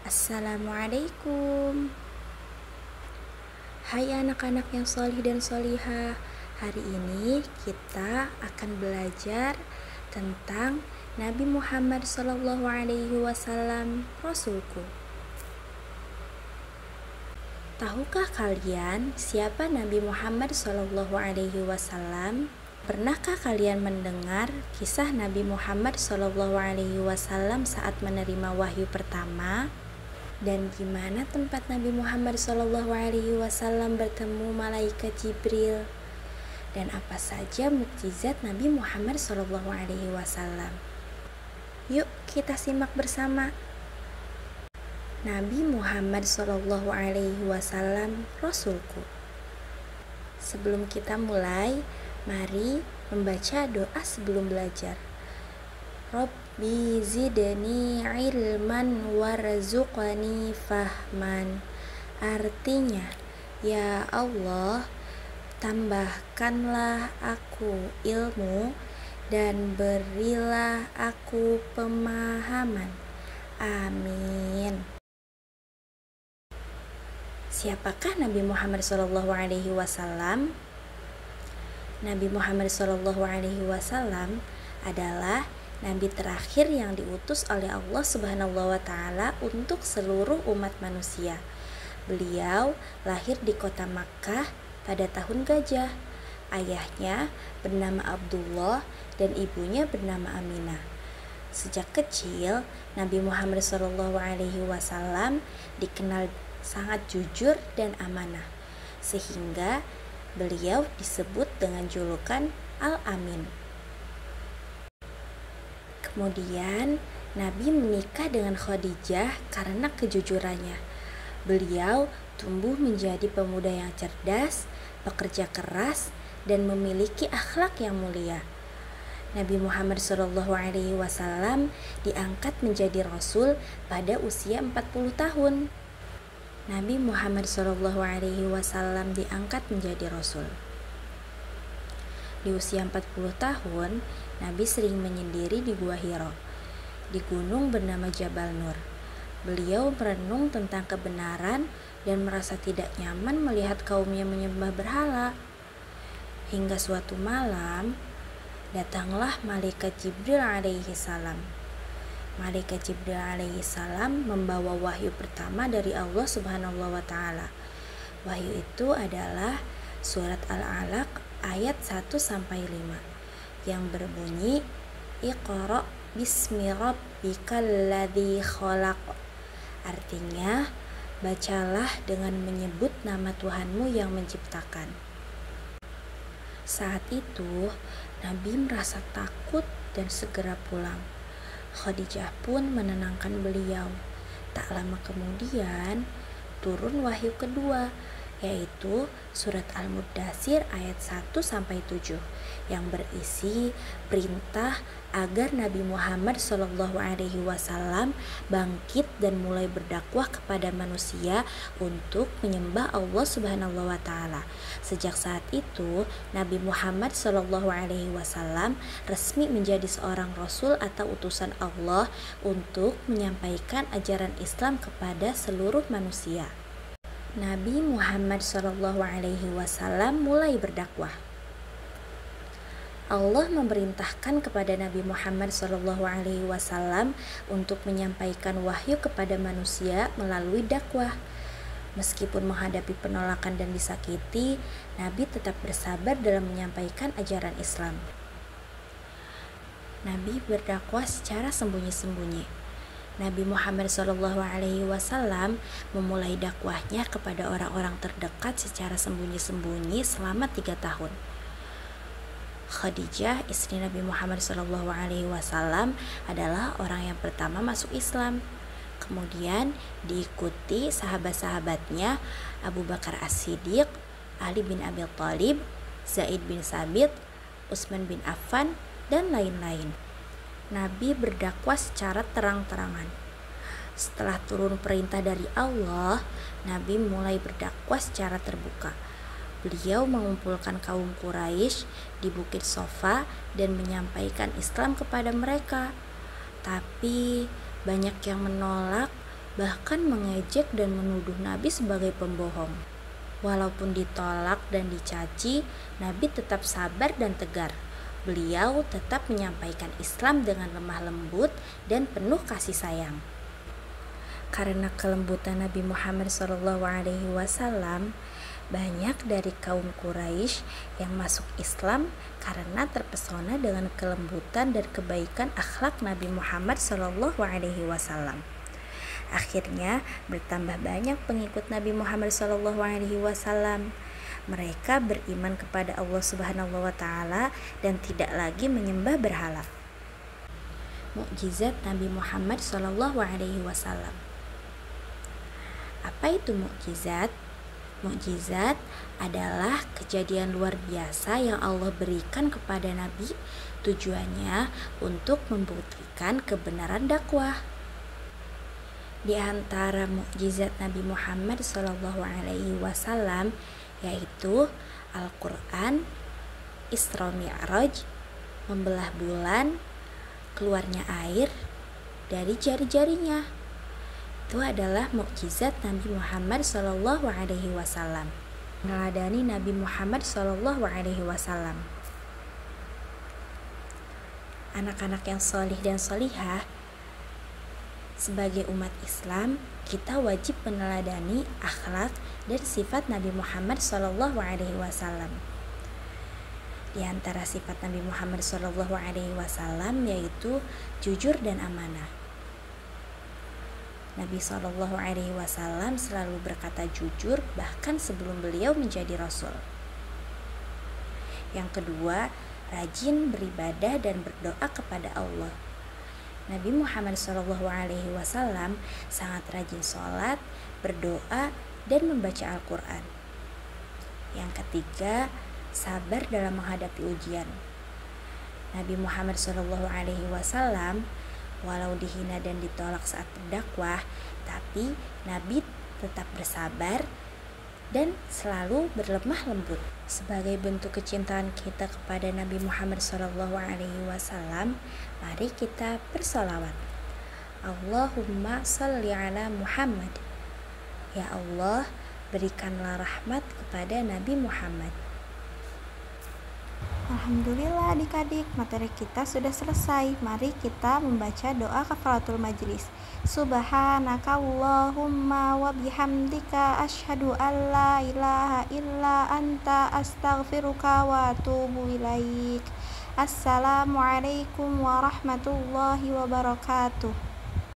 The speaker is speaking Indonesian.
Assalamualaikum. Hai anak-anak yang solih dan solihah. Hari ini kita akan belajar tentang Nabi Muhammad SAW, Rasulku. Tahukah kalian siapa Nabi Muhammad SAW? Pernahkah kalian mendengar kisah Nabi Muhammad SAW saat menerima wahyu pertama? Dan gimana tempat Nabi Muhammad SAW bertemu malaikat Jibril? Dan apa saja mukjizat Nabi Muhammad SAW? Yuk kita simak bersama. Nabi Muhammad SAW, Rasulku. Sebelum kita mulai, mari membaca doa sebelum belajar. Rabbi zidni ilman warzuqni fahman. Artinya, ya Allah, tambahkanlah aku ilmu dan berilah aku pemahaman. Amin. Siapakah Nabi Muhammad SAW? Nabi Muhammad SAW adalah Nabi terakhir yang diutus oleh Allah Subhanahu wa Ta'ala untuk seluruh umat manusia. Beliau lahir di kota Makkah pada tahun gajah. Ayahnya bernama Abdullah dan ibunya bernama Aminah. Sejak kecil, Nabi Muhammad SAW dikenal sangat jujur dan amanah, sehingga beliau disebut dengan julukan Al-Amin. Kemudian Nabi menikah dengan Khadijah karena kejujurannya. Beliau tumbuh menjadi pemuda yang cerdas, pekerja keras, dan memiliki akhlak yang mulia. Nabi Muhammad SAW diangkat menjadi Rasul pada usia 40 tahun. Nabi Muhammad SAW diangkat menjadi Rasul. Di usia 40 tahun, Nabi sering menyendiri di Gua Hiro, di gunung bernama Jabal Nur. Beliau merenung tentang kebenaran dan merasa tidak nyaman melihat kaumnya menyembah berhala. Hingga suatu malam, datanglah malaikat Jibril alaihi salam. Malaikat Jibril alaihi salam membawa wahyu pertama dari Allah Subhanahu wa Ta'ala. Wahyu itu adalah surat Al-Alaq ayat 1-5 yang berbunyi, Iqra bismi rabbikal ladzi khalaq. Artinya, bacalah dengan menyebut nama Tuhanmu yang menciptakan. Saat itu, Nabi merasa takut dan segera pulang. Khadijah pun menenangkan beliau. Tak lama kemudian, turun wahyu kedua, yaitu surat Al-Muddatsir ayat 1-7 yang berisi perintah agar Nabi Muhammad SAW bangkit dan mulai berdakwah kepada manusia untuk menyembah Allah Subhanahu wa Ta'ala. Sejak saat itu, Nabi Muhammad SAW resmi menjadi seorang Rasul atau utusan Allah untuk menyampaikan ajaran Islam kepada seluruh manusia. Nabi Muhammad SAW mulai berdakwah. Allah memerintahkan kepada Nabi Muhammad SAW untuk menyampaikan wahyu kepada manusia melalui dakwah. Meskipun menghadapi penolakan dan disakiti, Nabi tetap bersabar dalam menyampaikan ajaran Islam. Nabi berdakwah secara sembunyi-sembunyi. Nabi Muhammad SAW memulai dakwahnya kepada orang-orang terdekat secara sembunyi-sembunyi selama 3 tahun. Khadijah, istri Nabi Muhammad SAW, adalah orang yang pertama masuk Islam. Kemudian diikuti sahabat-sahabatnya Abu Bakar As-Siddiq, Ali bin Abi Thalib, Zaid bin Sabit, Utsman bin Affan, dan lain-lain. Nabi berdakwah secara terang-terangan. Setelah turun perintah dari Allah, Nabi mulai berdakwah secara terbuka. Beliau mengumpulkan kaum Quraisy di Bukit Sofa dan menyampaikan Islam kepada mereka. Tapi banyak yang menolak bahkan mengejek dan menuduh Nabi sebagai pembohong. Walaupun ditolak dan dicaci, Nabi tetap sabar dan tegar. Beliau tetap menyampaikan Islam dengan lemah lembut dan penuh kasih sayang. Karena kelembutan Nabi Muhammad SAW, banyak dari kaum Quraisy yang masuk Islam karena terpesona dengan kelembutan dan kebaikan akhlak Nabi Muhammad SAW. Akhirnya bertambah banyak pengikut Nabi Muhammad SAW. Mereka beriman kepada Allah Subhanahu wa Ta'ala dan tidak lagi menyembah berhala. Mukjizat Nabi Muhammad SAW. Apa itu mukjizat? Mukjizat adalah kejadian luar biasa yang Allah berikan kepada Nabi, tujuannya untuk membuktikan kebenaran dakwah. Di antara mukjizat Nabi Muhammad SAW yaitu Al-Quran, Isra Mi'raj, membelah bulan, keluarnya air dari jari-jarinya. Itu adalah mukjizat Nabi Muhammad SAW. Meneladani Nabi Muhammad SAW. Anak-anak yang solih dan solihah, sebagai umat Islam, kita wajib meneladani akhlak dan sifat Nabi Muhammad SAW. Di antara sifat Nabi Muhammad SAW yaitu jujur dan amanah. Nabi SAW selalu berkata jujur bahkan sebelum beliau menjadi Rasul. Yang kedua, rajin beribadah dan berdoa kepada Allah. Nabi Muhammad SAW sangat rajin sholat, berdoa, dan membaca Al-Quran. Yang ketiga, sabar dalam menghadapi ujian. Nabi Muhammad SAW walau dihina dan ditolak saat berdakwah, tapi Nabi tetap bersabar dan selalu berlemah lembut. Sebagai bentuk kecintaan kita kepada Nabi Muhammad SAW, mari kita bersolawat. Allahumma sholli ala Muhammad. Ya Allah, berikanlah rahmat kepada Nabi Muhammad. Alhamdulillah adik-adik, materi kita sudah selesai. Mari kita membaca doa kafaratul majlis. Subhanaka Allahumma wa bihamdika asyhadu an la ilaha illa anta astaghfiruka wa atubu ilaik. Assalamualaikum warahmatullahi wabarakatuh.